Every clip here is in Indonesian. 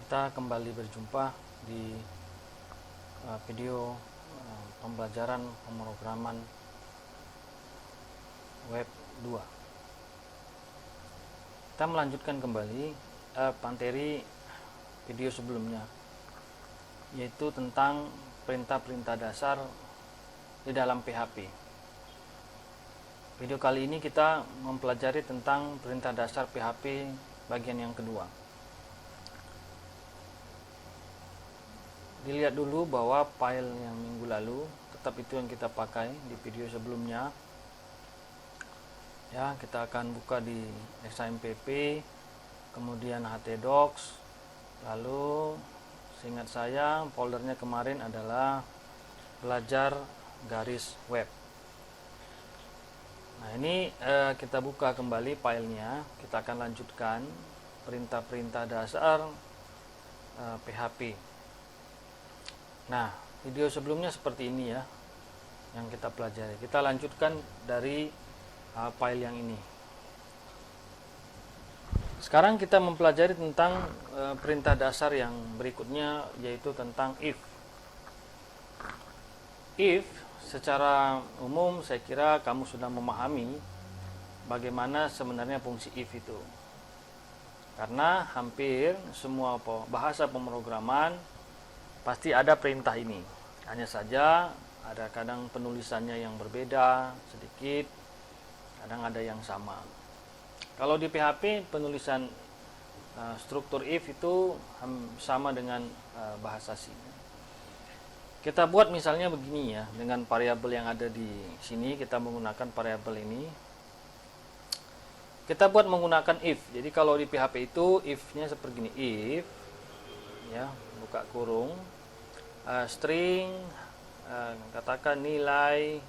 Kita kembali berjumpa di video pembelajaran pemrograman web 2. Kita melanjutkan kembali materi video sebelumnya, yaitu tentang perintah-perintah dasar di dalam PHP. Video kali ini kita mempelajari tentang perintah dasar PHP bagian yang kedua. Dilihat dulu bahwa file yang minggu lalu tetap itu yang kita pakai di video sebelumnya. Ya, kita akan buka di XAMPP, kemudian htdocs, lalu seingat saya foldernya kemarin adalah belajar garis web. Nah, ini kita buka kembali filenya. Kita akan lanjutkan perintah-perintah dasar PHP. Nah, video sebelumnya seperti ini ya yang kita pelajari. Kita lanjutkan dari file yang ini. Sekarang kita mempelajari tentang perintah dasar yang berikutnya, yaitu tentang if. If secara umum saya kira kamu sudah memahami bagaimana sebenarnya fungsi if itu. Karena hampir semua bahasa pemrograman pasti ada perintah ini. Hanya saja ada kadang penulisannya yang berbeda sedikit, kadang ada yang sama. Kalau di PHP penulisan struktur if itu sama dengan bahasa C. Kita buat misalnya begini ya, dengan variabel yang ada di sini kita menggunakan variabel ini. Kita buat menggunakan if. Jadi kalau di PHP itu if-nya seperti ini, if ya, buka kurung, string, katakan nilai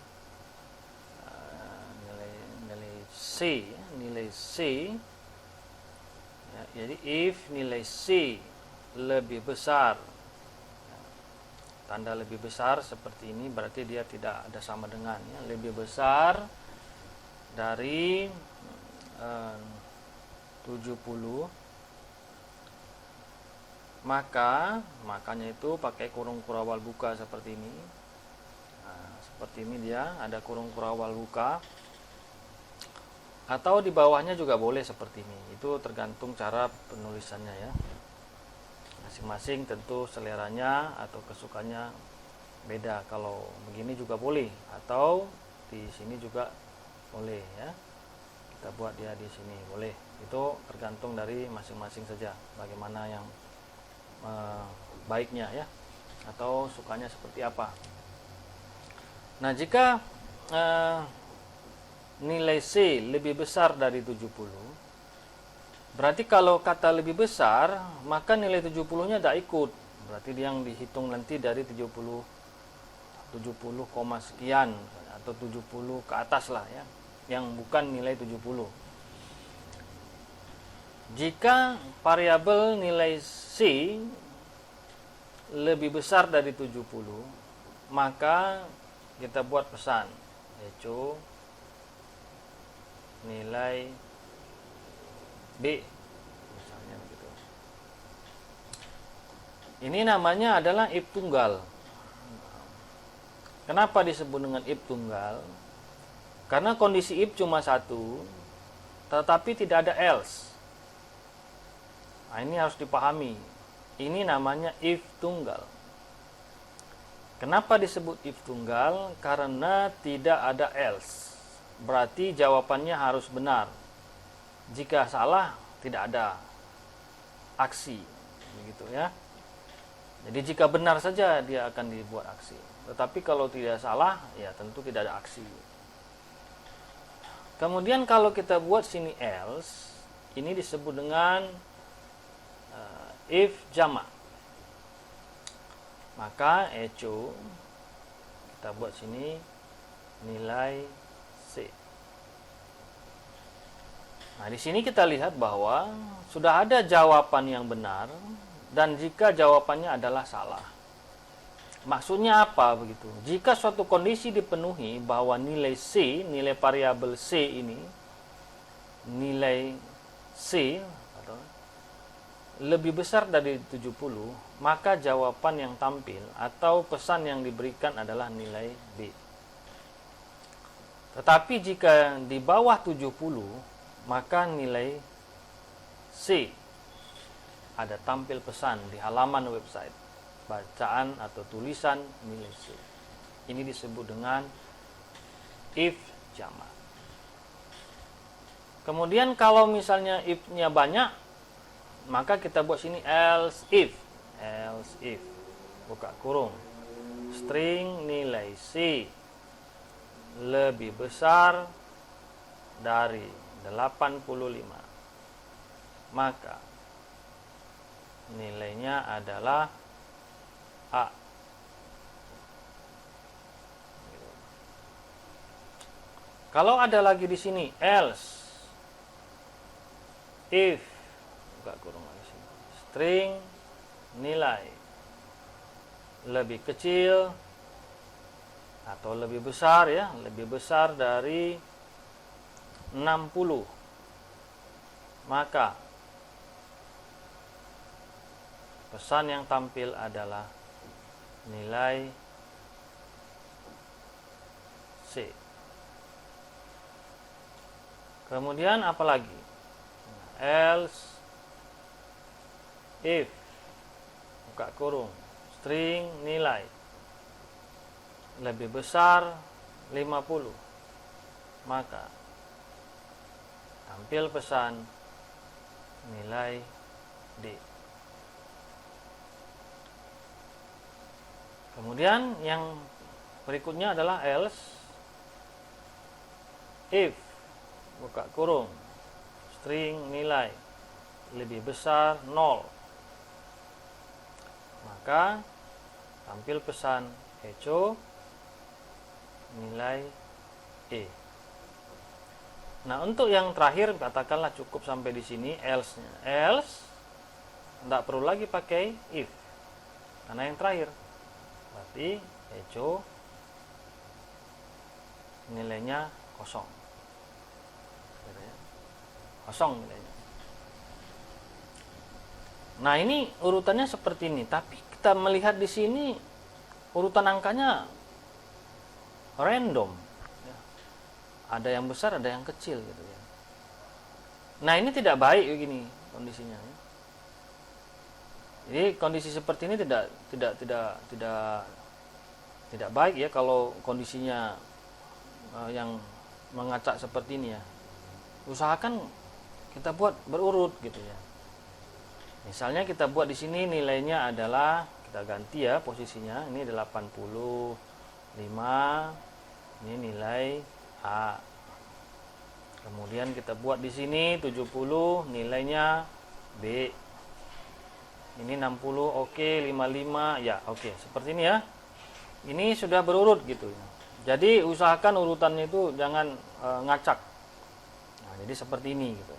C ya, jadi if nilai C lebih besar, tanda lebih besar seperti ini berarti dia tidak ada sama dengan ya, lebih besar dari 70, makanya itu pakai kurung kurawal buka seperti ini. Nah, seperti ini dia ada kurung kurawal buka, atau di bawahnya juga boleh seperti ini. Itu tergantung cara penulisannya ya. Masing-masing tentu seleranya atau kesukaannya beda. Kalau begini juga boleh, atau di sini juga boleh ya. Kita buat dia di sini boleh. Itu tergantung dari masing-masing saja bagaimana yang baiknya ya, atau sukanya seperti apa. Nah, jika nilai C lebih besar dari 70, berarti kalau kata lebih besar maka nilai 70-nya tidak ikut. Berarti yang dihitung nanti dari 70 sekian atau 70 ke atas lah ya, yang bukan nilai 70. Jika variabel nilai C lebih besar dari 70, maka kita buat pesan echo nilai B misalnya begitu. Ini namanya adalah if tunggal. Kenapa disebut dengan if tunggal? Karena kondisi if cuma satu, tetapi tidak ada else. Nah, ini harus dipahami. Ini namanya if tunggal. Kenapa disebut if tunggal? Karena tidak ada else. Berarti jawabannya harus benar. Jika salah, tidak ada aksi, begitu ya. Jadi jika benar saja dia akan dibuat aksi. Tetapi kalau tidak salah, ya tentu tidak ada aksi. Kemudian kalau kita buat sini else, ini disebut dengan if jamak. Maka echo kita buat sini nilai C. Nah, di sini kita lihat bahwa sudah ada jawaban yang benar dan jika jawabannya adalah salah. Maksudnya apa begitu? Jika suatu kondisi dipenuhi bahwa nilai C, nilai variabel C ini, nilai C lebih besar dari 70, maka jawaban yang tampil atau pesan yang diberikan adalah nilai B. Tetapi jika di bawah 70, maka nilai C. Ada tampil pesan di halaman website, bacaan atau tulisan nilai C. Ini disebut dengan if jamak. Kemudian kalau misalnya if-nya banyak, maka kita buat sini else if. Else if, buka kurung, string nilai C lebih besar dari 85, maka nilainya adalah A. Kalau ada lagi di sini else if, buka kurung lagi sini, string nilai lebih kecil atau lebih besar ya, lebih besar dari 60, maka pesan yang tampil adalah nilai C. Kemudian apa lagi? Else if, buka kurung, string nilai lebih besar 50, maka tampil pesan nilai D. Kemudian yang berikutnya adalah else if, buka kurung, string nilai lebih besar 0, maka tampil pesan echo nilai E. Nah, untuk yang terakhir katakanlah cukup sampai di sini else-nya. Else tidak perlu lagi pakai if karena yang terakhir. Berarti echo nilainya kosong. Kosong nilainya. Nah, ini urutannya seperti ini, tapi kita melihat di sini urutan angkanya random. Ada yang besar, ada yang kecil gitu ya. Nah, ini tidak baik begini kondisinya. Jadi kondisi seperti ini tidak baik ya kalau kondisinya yang mengacak seperti ini ya. Usahakan kita buat berurut gitu ya. Misalnya kita buat di sini nilainya adalah, kita ganti ya posisinya, ini 85, ini nilai A. Kemudian kita buat di sini 70, nilainya B. Ini 60, oke, 55, ya oke, seperti ini ya. Ini sudah berurut gitu ya. Jadi usahakan urutannya itu jangan ngacak. Nah, jadi seperti ini gitu.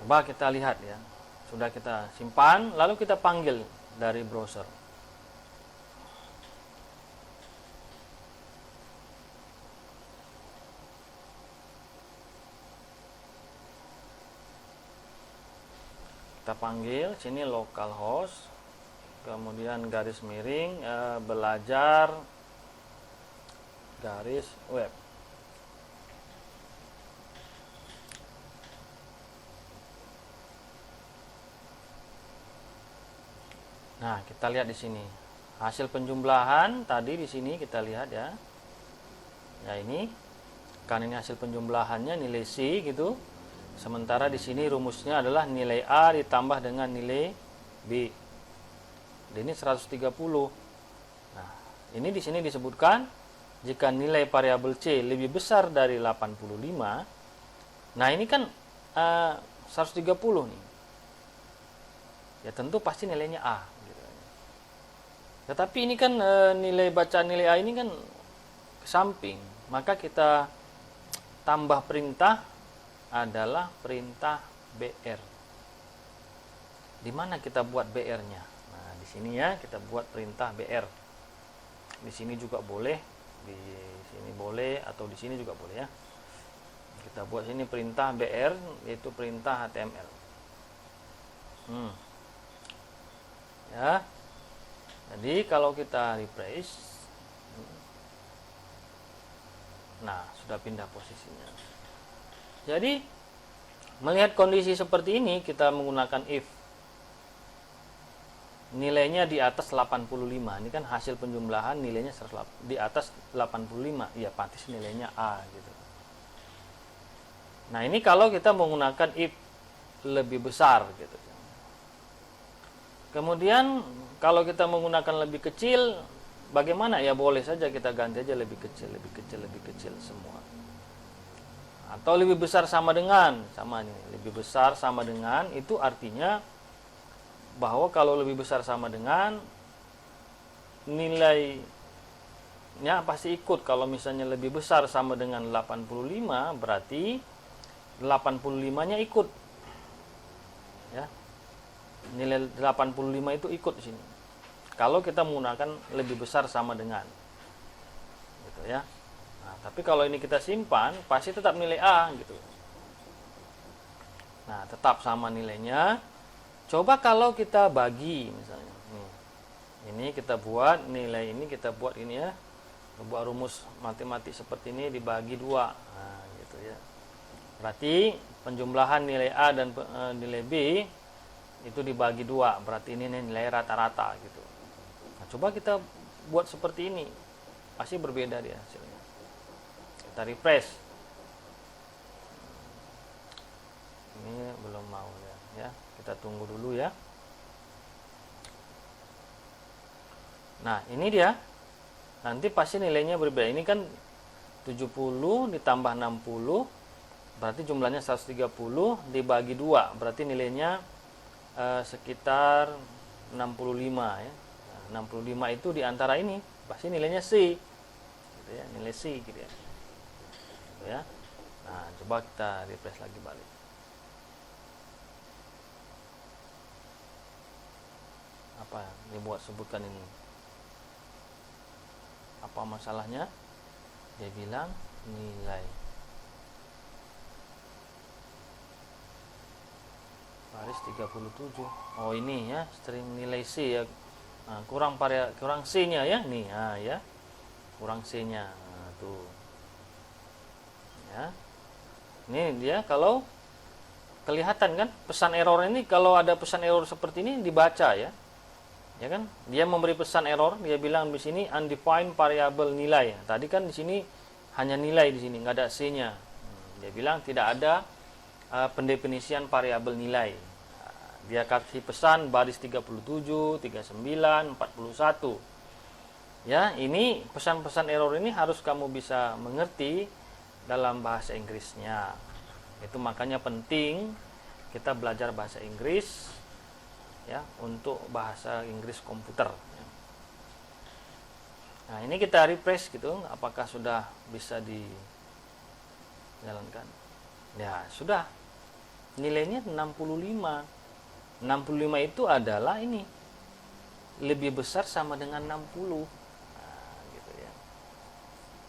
Coba kita lihat ya. Sudah kita simpan, lalu kita panggil dari browser. Kita panggil sini localhost, kemudian garis miring, belajar garis web. Nah, kita lihat di sini hasil penjumlahan tadi di sini kita lihat ya. Ya, ini kan ini hasil penjumlahannya nilai C gitu. Sementara di sini rumusnya adalah nilai A ditambah dengan nilai B. Ini 130. Nah, ini di sini disebutkan jika nilai variabel C lebih besar dari 85. Nah, ini kan 130 nih. Ya tentu pasti nilainya A gitu. Tetapi ini kan nilai bacaan nilai A ini kan ke samping. Maka kita tambah perintah adalah perintah BR. Di mana kita buat BR-nya? Nah, di sini ya kita buat perintah BR. Di sini juga boleh, di sini boleh, atau di sini juga boleh ya. Kita buat sini perintah BR, yaitu perintah HTML. Ya. Jadi kalau kita refresh, nah sudah pindah posisinya. Jadi melihat kondisi seperti ini, kita menggunakan if. Nilainya di atas 85. Ini kan hasil penjumlahan nilainya di atas 85. Ya pantas nilainya A gitu. Nah, ini kalau kita menggunakan if lebih besar gitu. Kemudian kalau kita menggunakan lebih kecil, bagaimana? Ya boleh saja kita ganti aja lebih kecil, lebih kecil, lebih kecil semua. Atau lebih besar sama dengan, sama ini, lebih besar sama dengan itu artinya bahwa kalau lebih besar sama dengan nilainya pasti ikut. Kalau misalnya lebih besar sama dengan 85 berarti 85-nya ikut. Ya. Nilai 85 itu ikut di sini. Kalau kita menggunakan lebih besar sama dengan. Gitu ya. Nah, tapi kalau ini kita simpan pasti tetap nilai A gitu. Nah, tetap sama nilainya. Coba kalau kita bagi misalnya. Ini kita buat nilai ini, kita buat ini ya. Buat rumus matematik seperti ini dibagi 2. Nah, gitu ya. Berarti penjumlahan nilai A dan nilai B itu dibagi 2. Berarti ini nilai rata-rata gitu. Nah, coba kita buat seperti ini. Pasti berbeda dia hasilnya. Kita refresh. Ini belum mau ya. Kita tunggu dulu ya. Nah, ini dia. Nanti pasti nilainya berbeda. Ini kan 70 ditambah 60 berarti jumlahnya 130 dibagi 2. Berarti nilainya sekitar 65 ya. Nah, 65 itu diantara ini pasti nilainya C gitu ya, nilai C gitu ya. Gitu ya. Nah, coba kita refresh lagi balik. Apa yang dibuat sebutkan ini? Apa masalahnya? Dia bilang nilai baris 37. Oh, ini ya, string nilai C ya. Nah, kurang C-nya ya nih. Nah, ya. Kurang C-nya. Nah, tuh. Ya. Ini dia kalau kelihatan kan pesan error ini, kalau ada pesan error seperti ini dibaca ya. Ya kan? Dia memberi pesan error, dia bilang di sini undefined variable nilai. Tadi kan di sini hanya nilai di sini, nggak ada C-nya. Dia bilang tidak ada pendefinisian variabel nilai. Dia kasih pesan baris 37, 39, 41. Ya, ini pesan-pesan error ini harus kamu bisa mengerti dalam bahasa Inggrisnya. Itu makanya penting kita belajar bahasa Inggris ya untuk bahasa Inggris komputer. Nah, ini kita refresh gitu, apakah sudah bisa dijalankan? Ya, sudah. Nilainya 65. 65 itu adalah ini lebih besar sama dengan 60. Nah, gitu ya.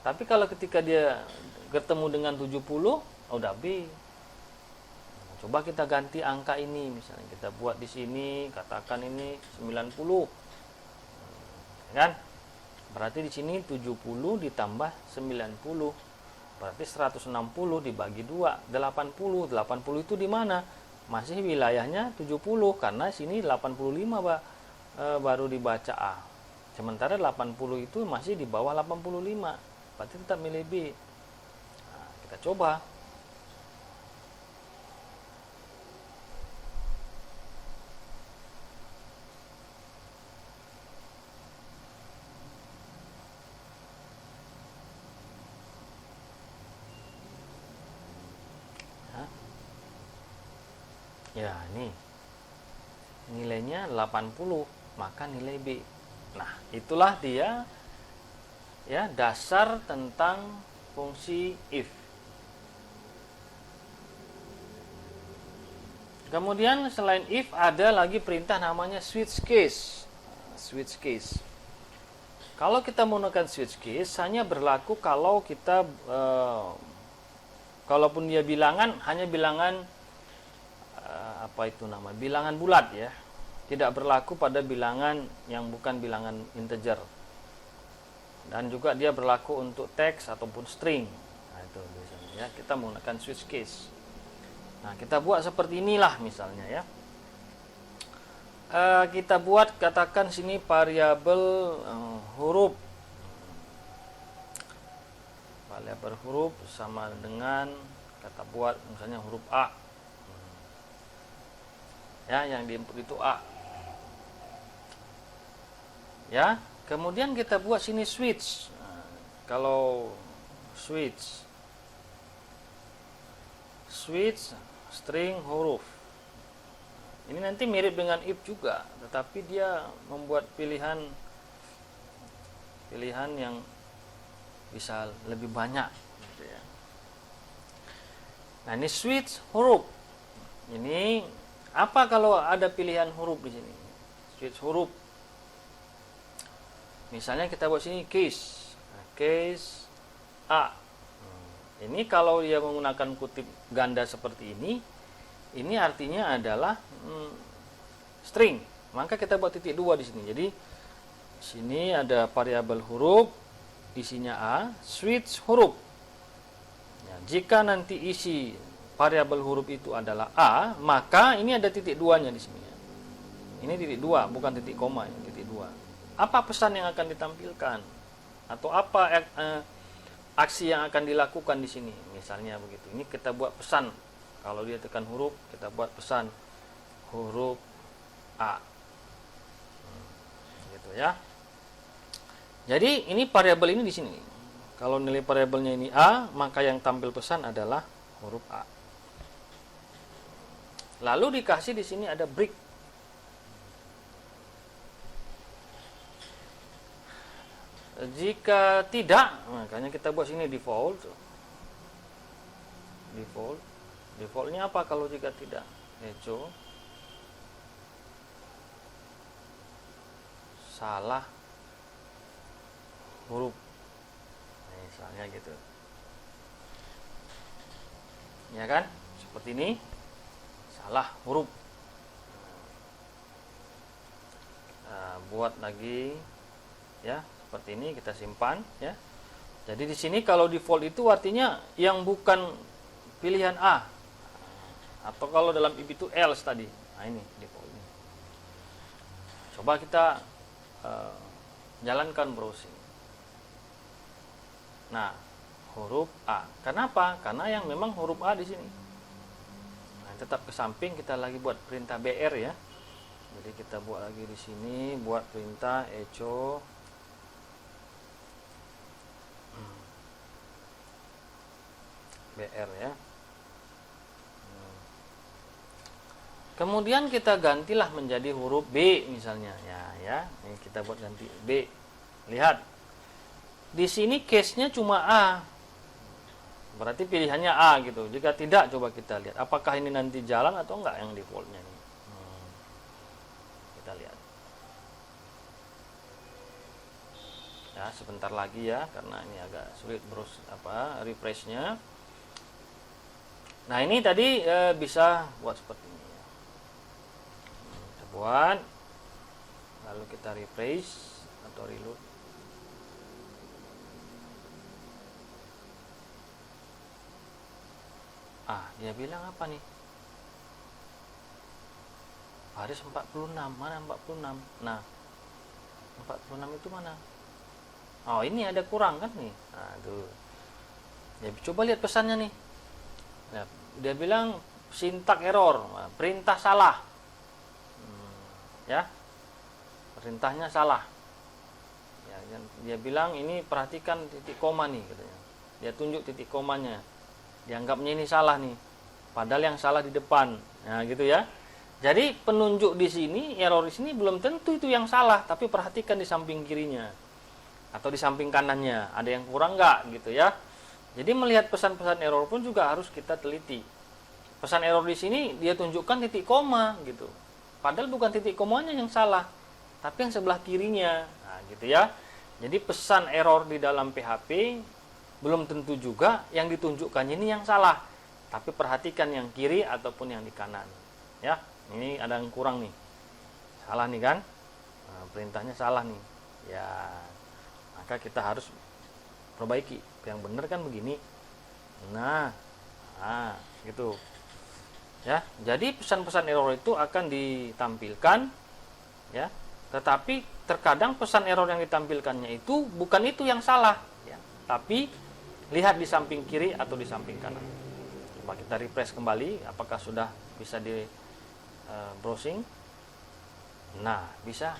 Tapi kalau ketika dia ketemu dengan 70, udah B. Coba kita ganti angka ini, misalnya kita buat di sini, katakan ini 90. Kan? Berarti di sini 70 ditambah 90. Berarti 160 dibagi 2, 80. 80 itu di mana? Masih wilayahnya 70 karena sini 85 baru dibaca A. Sementara 80 itu masih di bawah 85. Berarti tetap milih B. Nah, kita coba. Ya, ini nilainya 80, maka nilai B. Nah, itulah dia ya dasar tentang fungsi if. Kemudian selain if ada lagi perintah namanya switch case. Switch case. Kalau kita menggunakan switch case hanya berlaku kalau kita kalaupun dia bilangan hanya bilangan apa itu nama bilangan bulat ya, tidak berlaku pada bilangan yang bukan bilangan integer, dan juga dia berlaku untuk teks ataupun string. Nah itu biasanya ya, kita menggunakan switch case. Nah kita buat seperti inilah misalnya ya. Kita buat, katakan sini variabel huruf. Variabel huruf sama dengan kata buat misalnya huruf A. Ya, yang diinput itu A. Ya, kemudian kita buat sini switch. Nah, kalau switch string huruf. Ini nanti mirip dengan if juga, tetapi dia membuat pilihan yang bisa lebih banyak gitu ya. Nah, ini switch huruf. Ini apa kalau ada pilihan huruf di sini? Switch huruf. Misalnya kita buat sini case. Nah, case A. Ini kalau dia menggunakan kutip ganda seperti ini artinya adalah string. Maka kita buat titik 2 di sini. Jadi sini ada variabel huruf, isinya A, switch huruf. Ya, jika nanti isi variabel huruf itu adalah A, maka ini ada titik 2-nya di sini. Ini titik 2, bukan titik koma, ini titik 2. Apa pesan yang akan ditampilkan? Atau apa aksi yang akan dilakukan di sini? Misalnya begitu. Ini kita buat pesan. Kalau dia tekan huruf, kita buat pesan huruf A. Gitu ya. Jadi ini variabel ini di sini. Kalau nilai variabelnya ini A, maka yang tampil pesan adalah huruf A. Lalu dikasih di sini ada break. Jika tidak, makanya kita buat sini default. Defaultnya apa kalau jika tidak? Echo salah huruf. Misalnya gitu. Ya kan? Seperti ini. Salah huruf. Nah, buat lagi ya, seperti ini kita simpan ya. Jadi di sini kalau default itu artinya yang bukan pilihan A. Atau kalau dalam if itu else tadi. Nah ini defaultnya. Coba kita jalankan browsing. Nah, huruf A. Kenapa? Karena yang memang huruf A di sini. Nah, tetap ke samping kita lagi buat perintah BR ya. Jadi kita buat lagi di sini, buat perintah echo BR ya. Kemudian kita gantilah menjadi huruf B misalnya ya. Ini kita buat ganti B. Lihat. Di sini case-nya cuma A. Berarti pilihannya A gitu. Jika tidak, coba kita lihat apakah ini nanti jalan atau enggak yang defaultnya ini. Kita lihat. Ya, sebentar lagi ya, karena ini agak sulit refresh-nya. Nah, ini tadi bisa buat seperti ini. Kita buat, lalu kita refresh atau reload. Dia bilang apa nih? Baris 46, mana 46? Nah, 46 itu mana? Oh, ini ada kurang kan nih. Nah, tuh. Ya, coba lihat pesannya nih. Nah, dia bilang sintak error, perintah salah. Ya. Perintahnya salah. Ya, dia bilang ini perhatikan titik koma nih katanya. Dia tunjuk titik komanya. Dianggapnya ini salah nih. Padahal yang salah di depan. Nah, gitu ya. Jadi penunjuk di sini, error di sini belum tentu itu yang salah, tapi perhatikan di samping kirinya atau di samping kanannya, ada yang kurang nggak gitu ya. Jadi melihat pesan-pesan error pun juga harus kita teliti. Pesan error di sini dia tunjukkan titik koma gitu. Padahal bukan titik komanya yang salah, tapi yang sebelah kirinya. Nah, gitu ya. Jadi pesan error di dalam PHP belum tentu juga yang ditunjukkan ini yang salah. Tapi perhatikan yang kiri ataupun yang di kanan. Ya, ini ada yang kurang nih. Salah nih kan? Nah, perintahnya salah nih. Ya, maka kita harus perbaiki. Yang benar kan begini. Nah, gitu. Ya, jadi pesan-pesan error itu akan ditampilkan, ya. Tetapi terkadang pesan error yang ditampilkannya itu bukan itu yang salah, ya. Tapi lihat di samping kiri atau di samping kanan. Coba kita refresh kembali, apakah sudah bisa di browsing? Nah, bisa.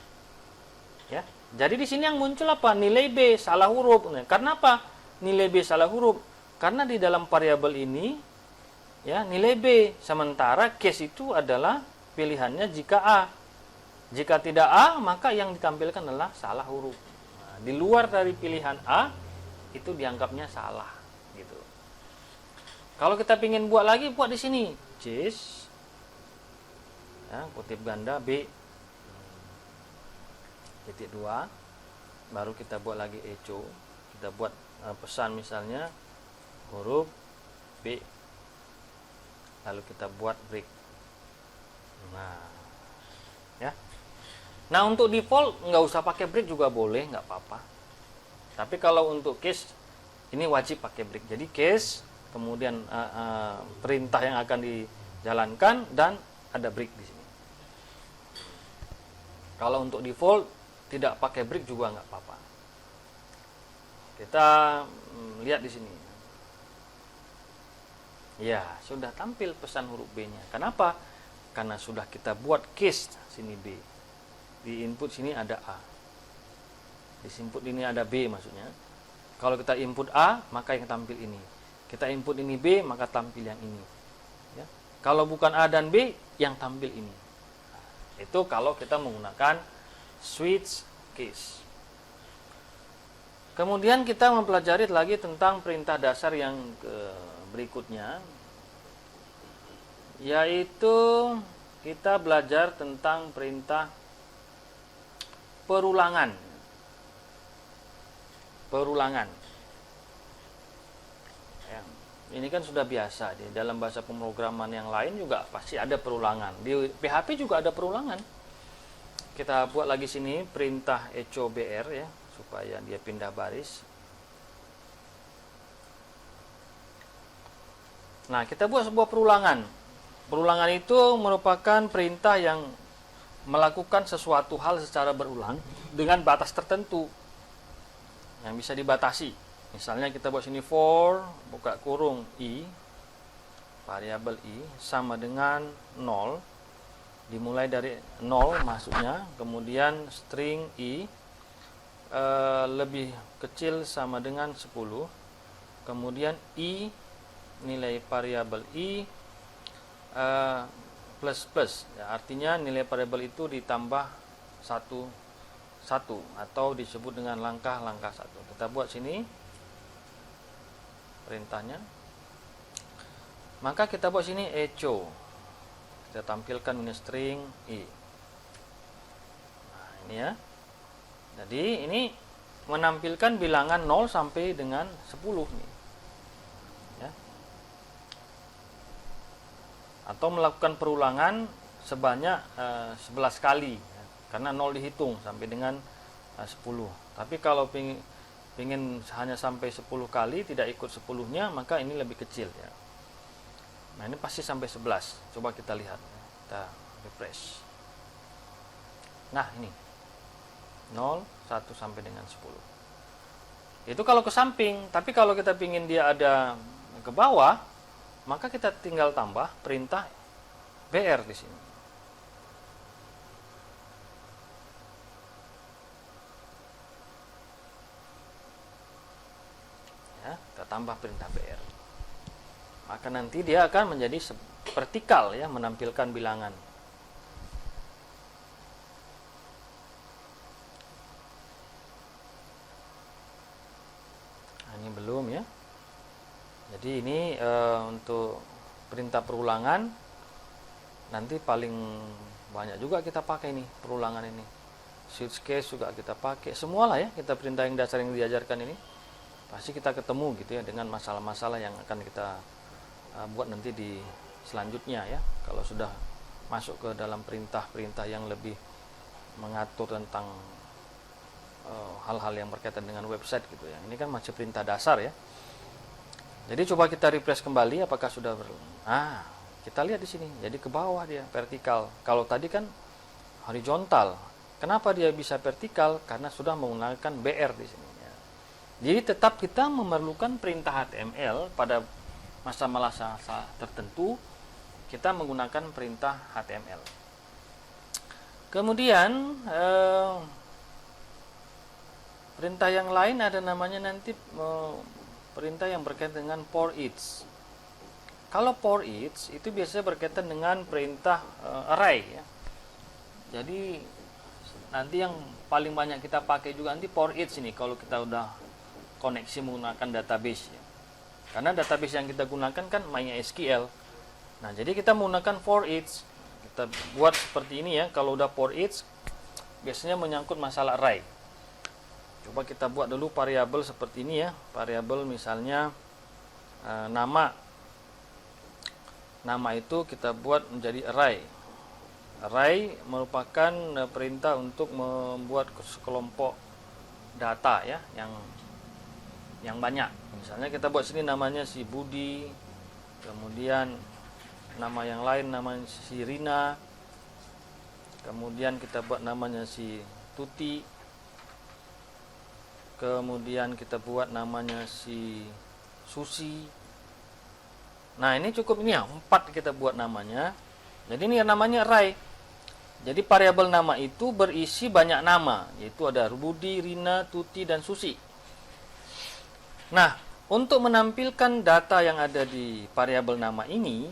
Ya. Jadi di sini yang muncul apa? Nilai B salah huruf. Nah, karena apa? Nilai B salah huruf. Karena di dalam variabel ini ya nilai B, sementara case itu adalah pilihannya jika A. Jika tidak A, maka yang ditampilkan adalah salah huruf. Nah, di luar dari pilihan A itu dianggapnya salah gitu. Kalau kita ingin buat lagi, buat di sini case ya, kutip ganda B titik 2, baru kita buat lagi echo, kita buat pesan misalnya huruf B, lalu kita buat break. Nah, ya. Nah, untuk default nggak usah pakai break juga boleh, nggak apa-apa. Tapi kalau untuk case ini wajib pakai break. Jadi case, kemudian perintah yang akan dijalankan dan ada break di sini. Kalau untuk default tidak pakai break juga nggak apa-apa. Kita lihat di sini. Ya, sudah tampil pesan huruf B-nya. Kenapa? Karena sudah kita buat case sini B. Di input sini ada A. Di input ini ada B maksudnya. Kalau kita input A, maka yang tampil ini. Kita input ini B, maka tampil yang ini. Ya. Kalau bukan A dan B, yang tampil ini. Nah, itu kalau kita menggunakan switch case. Kemudian kita mempelajari lagi tentang perintah dasar yang berikutnya, yaitu kita belajar tentang perintah perulangan. Ya, ini kan sudah biasa di dalam bahasa pemrograman yang lain juga pasti ada perulangan. Di PHP juga ada perulangan. Kita buat lagi sini perintah echo BR ya, supaya dia pindah baris. Nah, kita buat sebuah perulangan. Perulangan itu merupakan perintah yang melakukan sesuatu hal secara berulang dengan batas tertentu yang bisa dibatasi. Misalnya kita buat sini for buka kurung i, variabel i sama dengan 0, dimulai dari 0 masuknya, kemudian string i lebih kecil sama dengan 10, kemudian i nilai variabel i plus plus ya, artinya nilai variabel itu ditambah satu atau disebut dengan langkah-langkah satu. Kita buat sini perintahnya, maka kita buat sini echo, kita tampilkan ini string i. Nah, ini ya, jadi ini menampilkan bilangan 0 sampai dengan 10 nih. Atau melakukan perulangan sebanyak 11 kali ya, karena 0 dihitung sampai dengan 10. Tapi kalau ingin hanya sampai 10 kali tidak ikut 10-nya, maka ini lebih kecil ya. Nah, ini pasti sampai 11. Coba kita lihat ya. Kita refresh. Nah, ini 0, 1 sampai dengan 10. Itu kalau ke samping, tapi kalau kita ingin dia ada ke bawah, maka kita tinggal tambah perintah BR di sini. Ya, kita tambah perintah BR. Maka nanti dia akan menjadi vertikal ya, menampilkan bilangan. Nah, ini belum ya. Jadi ini untuk perintah perulangan nanti paling banyak juga kita pakai nih perulangan ini. Switch case juga kita pakai. Semualah ya, kita perintah yang dasar yang diajarkan ini pasti kita ketemu gitu ya dengan masalah-masalah yang akan kita buat nanti di selanjutnya ya. Kalau sudah masuk ke dalam perintah-perintah yang lebih mengatur tentang hal-hal yang berkaitan dengan website gitu ya. Ini kan masih perintah dasar ya. Jadi coba kita refresh kembali apakah sudah kita lihat di sini. Jadi ke bawah dia vertikal. Kalau tadi kan horizontal. Kenapa dia bisa vertikal? Karena sudah menggunakan BR di sini ya. Jadi tetap kita memerlukan perintah HTML pada masa-masa tertentu kita menggunakan perintah HTML. Kemudian perintah yang lain ada namanya nanti perintah yang berkaitan dengan for each. Kalau for each itu biasanya berkaitan dengan perintah array ya. Jadi nanti yang paling banyak kita pakai juga nanti for each ini kalau kita udah koneksi menggunakan database ya. Karena database yang kita gunakan kan MySQL. Nah, jadi kita menggunakan for each. Kita buat seperti ini ya. Kalau udah for each biasanya menyangkut masalah array. Coba kita buat dulu variabel seperti ini ya. Variabel misalnya nama. Nama itu kita buat menjadi array. Array merupakan perintah untuk membuat sekelompok data ya yang banyak. Misalnya kita buat sini namanya si Budi, kemudian nama yang lain namanya si Rina, kemudian kita buat namanya si Tuti, kemudian kita buat namanya si Susi. Nah, ini cukup ini ya, 4 kita buat namanya. Jadi ini namanya array. Jadi variabel nama itu berisi banyak nama, yaitu ada Budi, Rina, Tuti, dan Susi. Nah, untuk menampilkan data yang ada di variabel nama ini,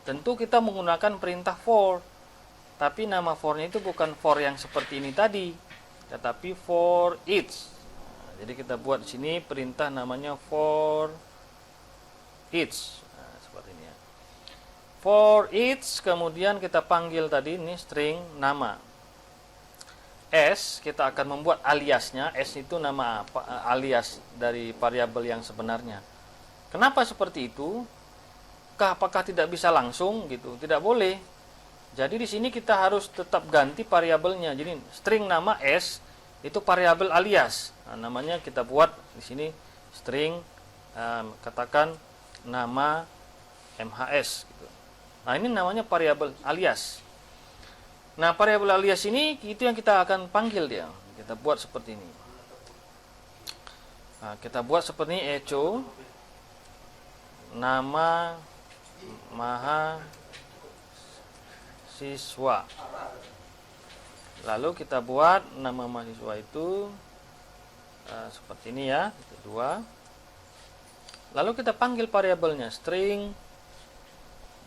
tentu kita menggunakan perintah for. Tapi nama for-nya itu bukan for yang seperti ini tadi, tetapi for each. Nah, jadi kita buat di sini perintah namanya for each. Nah, seperti ini ya. For each, kemudian kita panggil tadi ini string nama. S, kita akan membuat aliasnya. S itu nama alias dari variabel yang sebenarnya. Kenapa seperti itu? Apakah tidak bisa langsung gitu? Tidak boleh. Jadi di sini kita harus tetap ganti variabelnya. Jadi string nama S itu variabel alias. Nah, namanya kita buat di sini string katakan nama MHS gitu. Nah, ini namanya variabel alias. Nah, variabel alias ini itu yang kita akan panggil dia. Kita buat seperti ini. Nah, kita buat seperti ini echo nama mahasiswa. Lalu kita buat nama mahasiswa itu seperti ini ya, kedua. Lalu kita panggil variabelnya string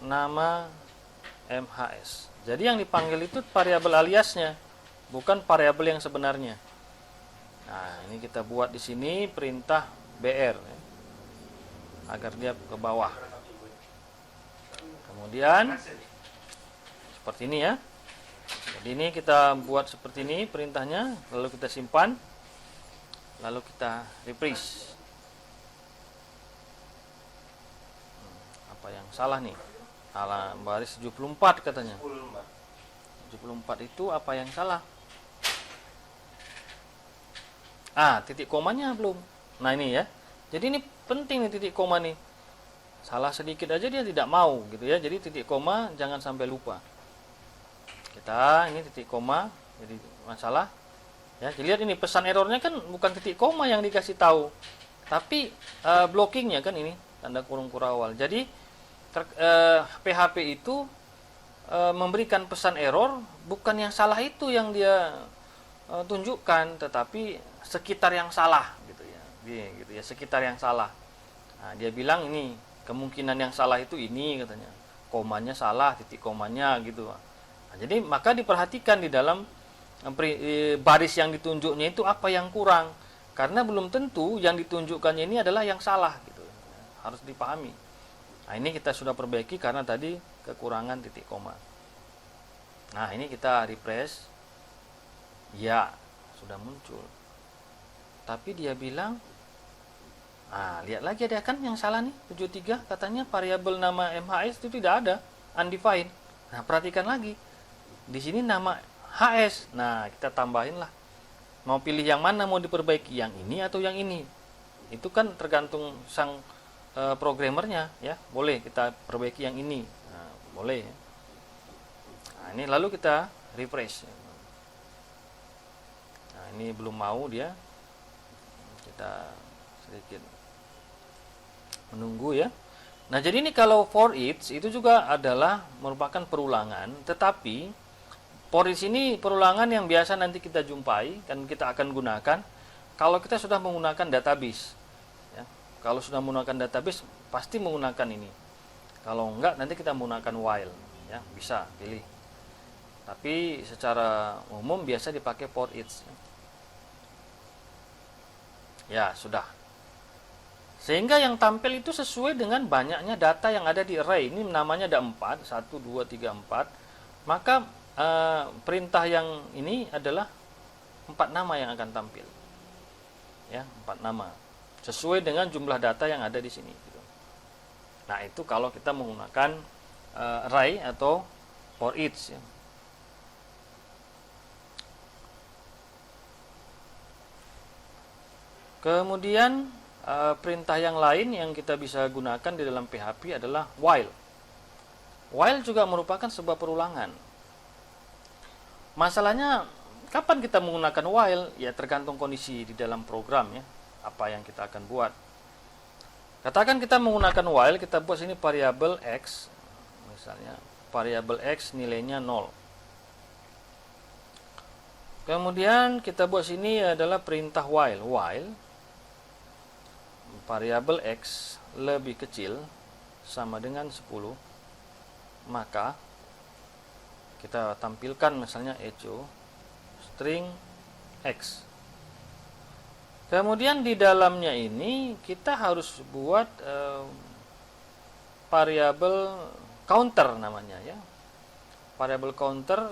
nama MHS. Jadi yang dipanggil itu variabel aliasnya, bukan variabel yang sebenarnya. Nah, ini kita buat di sini perintah BR ya, agar dia ke bawah. Kemudian seperti ini ya. Jadi ini kita buat seperti ini perintahnya, lalu kita simpan, lalu kita refresh. Apa yang salah nih? Salah baris 74 katanya. 74 itu apa yang salah? Titik komanya belum. Nah, ini ya. Jadi ini penting nih titik koma nih. Salah sedikit aja dia tidak mau gitu ya. Jadi titik koma jangan sampai lupa. Ini titik koma jadi masalah. Ya, dilihat ini pesan errornya kan bukan titik koma yang dikasih tahu. Tapi blockingnya kan ini tanda kurung kurawal. Jadi PHP itu memberikan pesan error bukan yang salah itu yang dia tunjukkan, tetapi sekitar yang salah gitu ya, sekitar yang salah. Nah, dia bilang ini kemungkinan yang salah itu ini katanya, komanya salah, titik komanya gitu. Nah, jadi maka diperhatikan di dalam baris yang ditunjuknya itu apa yang kurang, karena belum tentu yang ditunjukkannya ini adalah yang salah gitu. Harus dipahami. Nah, ini kita sudah perbaiki karena tadi kekurangan titik koma. Nah, ini kita refresh. Ya, sudah muncul. Tapi dia bilang, lihat lagi ada kan yang salah nih, 73 katanya variabel nama MHS itu tidak ada, undefined. Nah, perhatikan lagi. Di sini nama HS. Nah, kita tambahin lah. Mau pilih yang mana, mau diperbaiki, yang ini atau yang ini. Itu kan tergantung sang programmernya ya. Boleh kita perbaiki yang ini. Nah, boleh. Nah, ini lalu kita refresh. Nah, ini belum mau dia. Kita sedikit menunggu ya. Nah, jadi ini kalau for each itu juga adalah merupakan perulangan, tetapi for each ini perulangan yang biasa nanti kita jumpai dan kita akan gunakan kalau kita sudah menggunakan database. Ya. Kalau sudah menggunakan database pasti menggunakan ini. Kalau enggak nanti kita menggunakan while, ya bisa pilih. Tapi secara umum biasa dipakai for each. Ya sudah. Sehingga yang tampil itu sesuai dengan banyaknya data yang ada di array. Ini namanya ada 4, 1, 2, 3, 4. Maka perintah yang ini adalah 4 nama yang akan tampil. Ya, 4 nama. Sesuai dengan jumlah data yang ada di sini. Nah, itu kalau kita menggunakan array atau for each. Ya. Kemudian perintah yang lain yang kita bisa gunakan di dalam PHP adalah while. While juga merupakan sebuah perulangan. Masalahnya kapan kita menggunakan while? Ya tergantung kondisi di dalam program ya. Apa yang kita akan buat. Katakan kita menggunakan while, kita buat sini variabel x. Misalnya variabel x nilainya 0. Kemudian kita buat sini adalah perintah while. While variabel x lebih kecil sama dengan 10, maka kita tampilkan misalnya echo string x. Kemudian di dalamnya ini kita harus buat variabel counter namanya ya. Variabel counter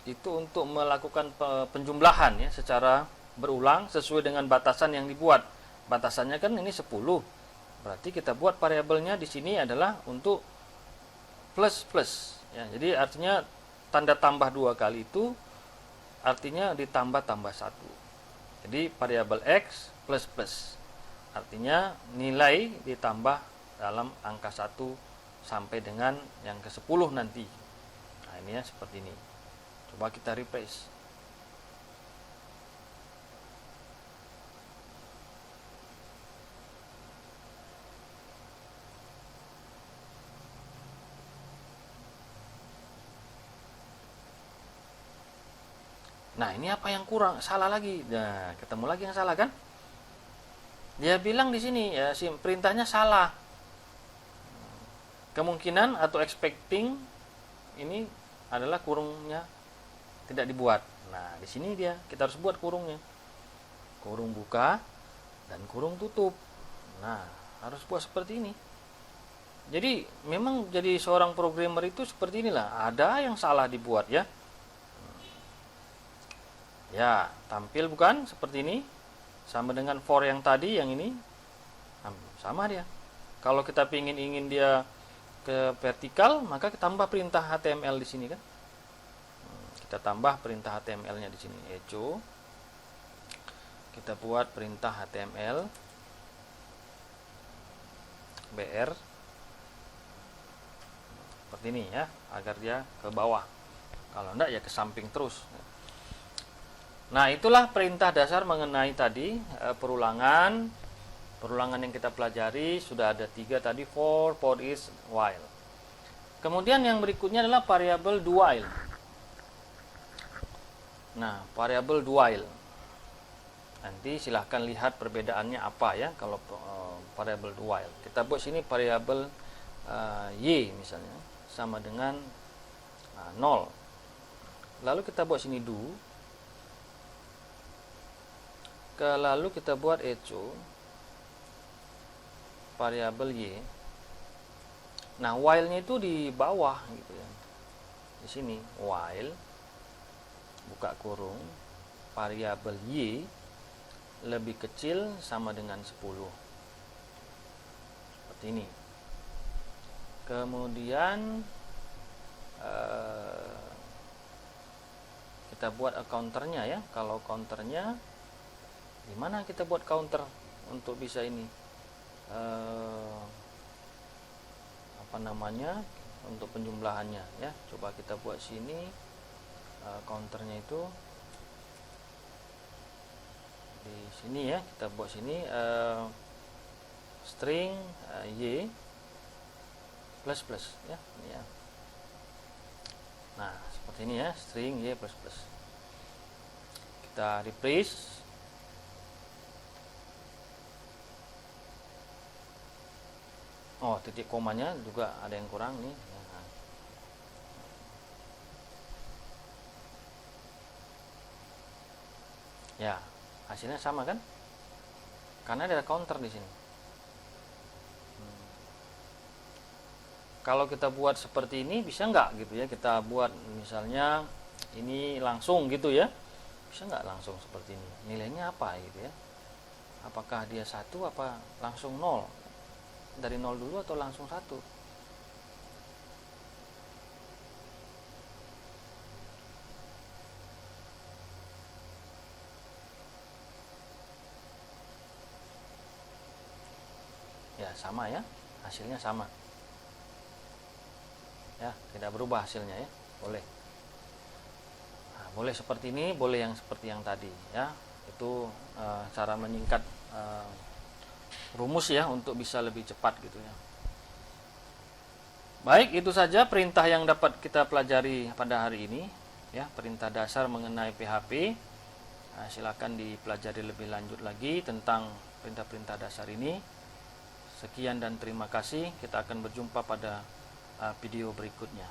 itu untuk melakukan penjumlahan ya secara berulang sesuai dengan batasan yang dibuat. Batasannya kan ini 10. Berarti kita buat variabelnya di sini adalah untuk plus plus ya. Jadi artinya tanda tambah 2 kali itu artinya ditambah tambah 1. Jadi variabel x plus plus. Artinya nilai ditambah dalam angka 1 sampai dengan yang ke-10 nanti. Nah, ini ya seperti ini. Coba kita refresh. Nah, ini apa yang kurang? Salah lagi. Nah, ketemu lagi yang salah kan? Dia bilang di sini ya, perintahnya salah. Kemungkinan atau expecting ini adalah kurungnya tidak dibuat. Nah, di sini dia kita harus buat kurungnya. Kurung buka dan kurung tutup. Nah, harus buat seperti ini. Jadi, memang jadi seorang programmer itu seperti inilah. Ada yang salah dibuat ya. Ya, tampil bukan seperti ini. Sama dengan for yang tadi, yang ini sama dia. Kalau kita ingin dia ke vertikal, maka kita tambah perintah HTML di sini kan. Kita tambah perintah HTML-nya di sini, echo. Kita buat perintah HTML br seperti ini ya, agar dia ke bawah. Kalau enggak ya ke samping terus. Nah, itulah perintah dasar mengenai tadi perulangan yang kita pelajari. Sudah ada 3 tadi, for each, while. Kemudian yang berikutnya adalah variabel do while. Nah, variabel do while. Nanti silahkan lihat perbedaannya apa ya kalau variabel do while. Kita buat sini variabel y misalnya sama dengan 0. Lalu kita buat sini do. Lalu kita buat echo variabel y. Nah, while-nya itu di bawah gitu ya. Di sini while buka kurung variabel y lebih kecil sama dengan 10. Seperti ini. Kemudian kita buat counternya ya. Kalau counternya, gimana kita buat counter untuk bisa ini apa namanya, untuk penjumlahannya ya. Coba kita buat sini counternya itu di sini ya. Kita buat sini string y plus plus ya, ini ya. Nah seperti ini ya, string y plus plus. Kita refresh. Oh, titik komanya juga ada yang kurang nih. Nah. Ya, hasilnya sama kan? Karena ada counter di sini. Kalau kita buat seperti ini bisa nggak gitu ya? Kita buat misalnya ini langsung gitu ya? Bisa nggak langsung seperti ini? Nilainya apa gitu ya? Apakah dia 1 apa langsung 0? Dari 0 dulu atau langsung 1? Ya sama ya, hasilnya sama ya, tidak berubah hasilnya ya. Boleh. Nah, boleh seperti ini, boleh yang seperti yang tadi ya. Itu cara menyingkat rumus ya, untuk bisa lebih cepat gitu ya. Baik, itu saja perintah yang dapat kita pelajari pada hari ini ya, perintah dasar mengenai PHP. Nah, silakan dipelajari lebih lanjut lagi tentang perintah-perintah dasar ini. Sekian dan terima kasih. Kita akan berjumpa pada video berikutnya.